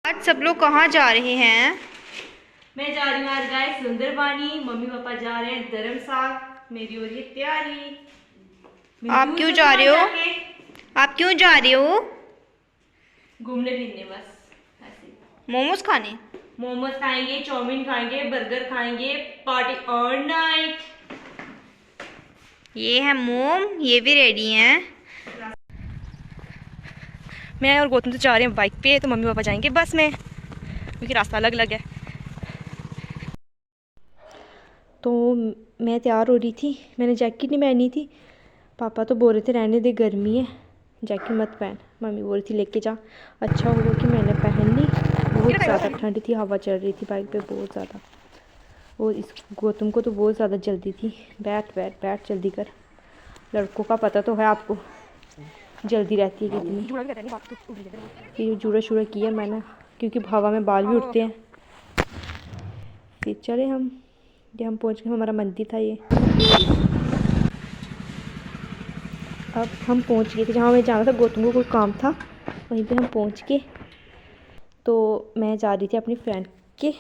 आज सब लोग कहाँ जा रहे हैं? मैं जा रही हूँ आज गाइस सुंदरबानी। मम्मी पापा जा रहे हैं धर्मशाला। मेरी हो रही है तैयारी। आप क्यों जा रहे हो? आप क्यों जा रहे हो? घूमने फिरने बस ऐसे। मोमोज खाने? मोमोज खाएंगे, चाउमीन खाएंगे, बर्गर खाएंगे, पार्टी ऑल नाइट। ये है मोम, ये भी रेडी हैं। मैं और गौतम तो जा रहे हैं बाइक पे, तो मम्मी पापा जाएंगे बस में क्योंकि रास्ता अलग अलग है। तो मैं तैयार हो रही थी, मैंने जैकेट नहीं पहनी थी। पापा तो बोल रहे थे रहने दे, गर्मी है, जैकेट मत पहन। मम्मी बोल रही थी लेके जा। अच्छा हुआ कि मैंने पहन ली। बहुत ज़्यादा ठंड थी, हवा चल रही थी बाइक पे बहुत ज़्यादा। और इस गौतम को तो बहुत ज़्यादा जल्दी थी। बैठ बैठ बैठ जल्दी कर। लड़कों का पता तो है आपको, जल्दी रहती है कितनी। फिर जूड़ा शूड़ा किया मैंने क्योंकि हवा में बाल भी उठते हैं। फिर चले हम, ये हम पहुंच गए, हमारा मंदिर था ये। अब हम पहुंच गए थे जहाँ हमें जाना था, गौतम को कोई काम था, वहीं पे हम पहुंच गए। तो मैं जा रही थी अपनी फ्रेंड के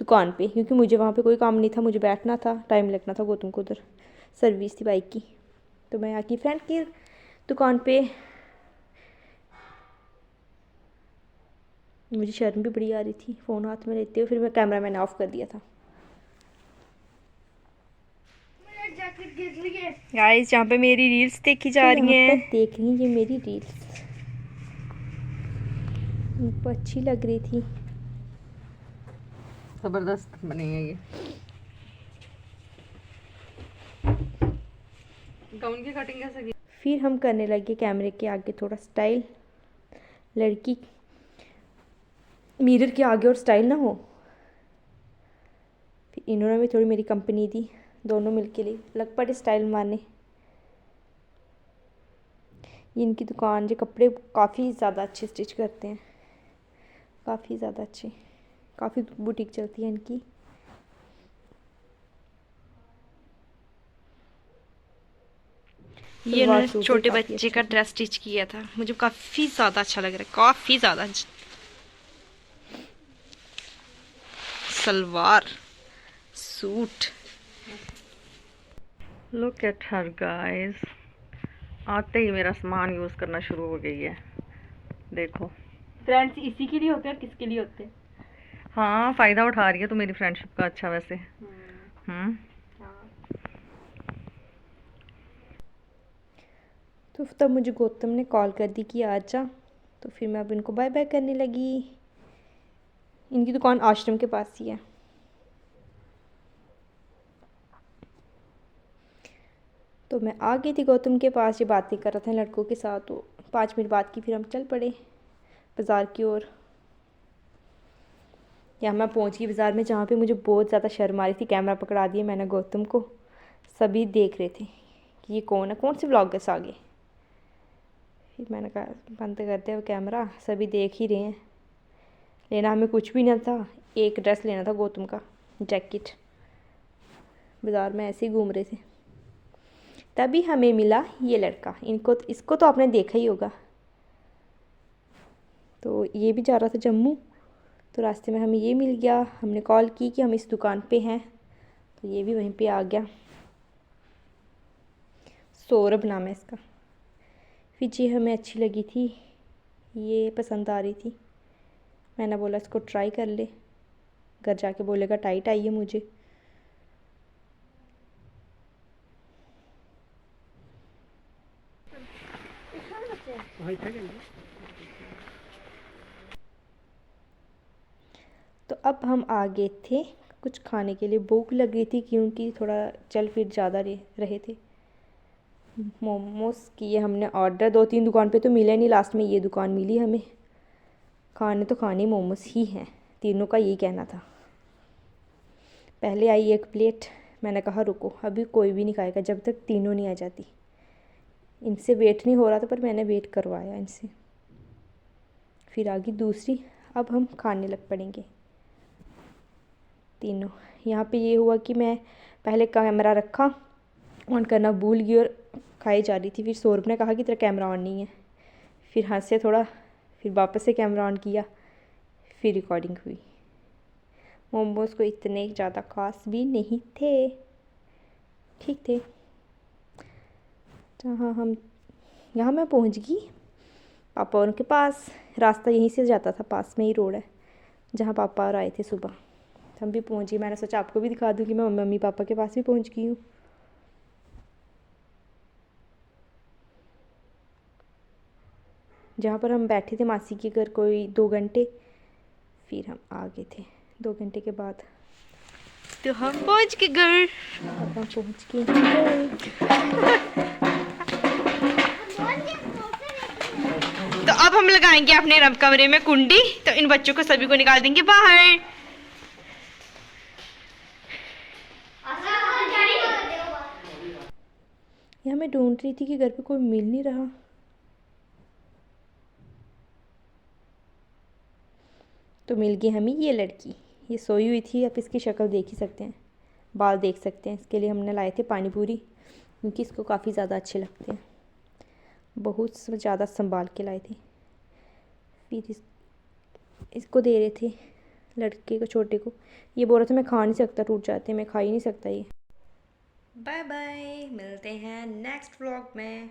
दुकान पे क्योंकि मुझे वहाँ पे कोई काम नहीं था, मुझे बैठना था, टाइम लगना था गौतम को, उधर सर्विस थी बाइक की। तो मैं आकी फ्रेंड की दुकान पे। मुझे शर्म भी बड़ी आ रही थी फ़ोन हाथ में लेते हुए, फिर मैं कैमरा मैंने ऑफ कर दिया था। गाइस यहाँ पे मेरी रील्स देखी जा रही हैं। देख रही ये मेरी रील्स, उनको अच्छी लग रही थी। जबरदस्त बनी है ये। गाउन की कटिंग कैसे की? फिर हम करने लगे कैमरे के आगे थोड़ा स्टाइल। लड़की मिरर के आगे और स्टाइल ना हो। फिर इन्होंने भी थोड़ी मेरी कंपनी दी, दोनों मिलके लिए लग पड़े स्टाइल मारने। ये इनकी दुकान, जो कपड़े काफ़ी ज़्यादा अच्छे स्टिच करते हैं, काफ़ी ज़्यादा अच्छे, काफ़ी बुटीक चलती है इनकी। ये उन्होंने छोटे बच्चे का ड्रेस स्टिच किया था, मुझे काफ़ी ज़्यादा अच्छा लग रहा है, काफ़ी ज़्यादा। Salwar suit. Look at her guys, आते ही मेरा सामान यूज़ करना शुरू हो गई है। देखो फ्रेंड्स इसी के लिए होते हैं और किसके लिए होते हैं? हाँ, फ़ायदा उठा रही है तो मेरी फ्रेंडशिप का। अच्छा वैसे तो तब मुझे गौतम ने कॉल कर दी कि आ जा, तो फिर मैं अब इनको बाय बाय करने लगी। इनकी दुकान आश्रम के पास ही है। तो मैं आ गई थी गौतम के पास, ये बातें कर रहा था लड़कों के साथ। तो 5 मिनट बाद की फिर हम चल पड़े बाज़ार की ओर। यहाँ मैं पहुँच गई बाज़ार में, जहाँ पे मुझे बहुत ज़्यादा शर्म आ रही थी। कैमरा पकड़ा दिया मैंने गौतम को, सभी देख रहे थे कि ये कौन है, कौन से व्लॉगर्स आ गए। फिर मैंने कहा बंद करते हुए कैमरा, सभी देख ही रहे हैं। लेना हमें कुछ भी नहीं था, एक ड्रेस लेना था गौतम का, जैकेट। बाज़ार में ऐसे ही घूम रहे थे, तभी हमें मिला ये लड़का। इसको तो आपने देखा ही होगा। तो ये भी जा रहा था जम्मू, तो रास्ते में हमें ये मिल गया। हमने कॉल की कि हम इस दुकान पे हैं, तो ये भी वहीं पे आ गया। सौरभ नाम है इसका। फिर ये हमें अच्छी लगी थी, ये पसंद आ रही थी। मैंने बोला इसको ट्राई कर ले, घर जाके बोलेगा टाइट आई है मुझे। तो अब हम आ गए थे कुछ खाने के लिए, भूख लग रही थी क्योंकि थोड़ा चल फिर ज़्यादा रहे थे। मोमोज किए हमने ऑर्डर, 2-3 दुकान पे तो मिले नहीं, लास्ट में ये दुकान मिली हमें। खाने तो खाने मोमोज ही हैं, तीनों का यही कहना था। पहले आई एक प्लेट, मैंने कहा रुको अभी कोई भी नहीं खाएगा जब तक तीनों नहीं आ जाती। इनसे वेट नहीं हो रहा था, पर मैंने वेट करवाया इनसे। फिर आ गई दूसरी, अब हम खाने लग पड़ेंगे तीनों। यहाँ पे ये हुआ कि मैं पहले कैमरा रखा, ऑन करना भूल गई और खाई जा रही थी। फिर सौरभ ने कहा कि तेरा कैमरा ऑन नहीं है। फिर हंसे थोड़ा, फिर वापस से कैमरा ऑन किया फिर रिकॉर्डिंग हुई। मोमोज को इतने ज़्यादा खास भी नहीं थे, ठीक थे। जहाँ हम यहाँ मैं पहुँच गई पापा और उनके पास। रास्ता यहीं से जाता था, पास में ही रोड है जहाँ पापा और आए थे सुबह। हम भी पहुँच गए। मैंने सोचा आपको भी दिखा दूँ कि मैं मम्मी पापा के पास भी पहुँच गई हूँ। जहाँ पर हम बैठे थे मासी के घर कोई 2 घंटे, फिर हम आ गए थे 2 घंटे के बाद। तो हम पहुंच के घर। अब हम पहुँच गए हैं। तो अब हम लगाएंगे अपने रब कमरे में कुंडी, तो इन बच्चों को सभी को निकाल देंगे बाहर। यहाँ मैं ढूंढ रही थी कि घर पे कोई मिल नहीं रहा। तो मिल गई हमें ये लड़की। ये सोई हुई थी, आप इसकी शक्ल देख ही सकते हैं, बाल देख सकते हैं। इसके लिए हमने लाए थे पानी पूरी, क्योंकि इसको काफ़ी ज़्यादा अच्छे लगते हैं। बहुत ज़्यादा संभाल के लाए थे। फिर इसको दे रहे थे लड़के को, छोटे को। ये बोल रहा था मैं खा नहीं सकता, टूट जाते, मैं खा ही नहीं सकता ये। बाय बाय, मिलते हैं नेक्स्ट व्लॉग में।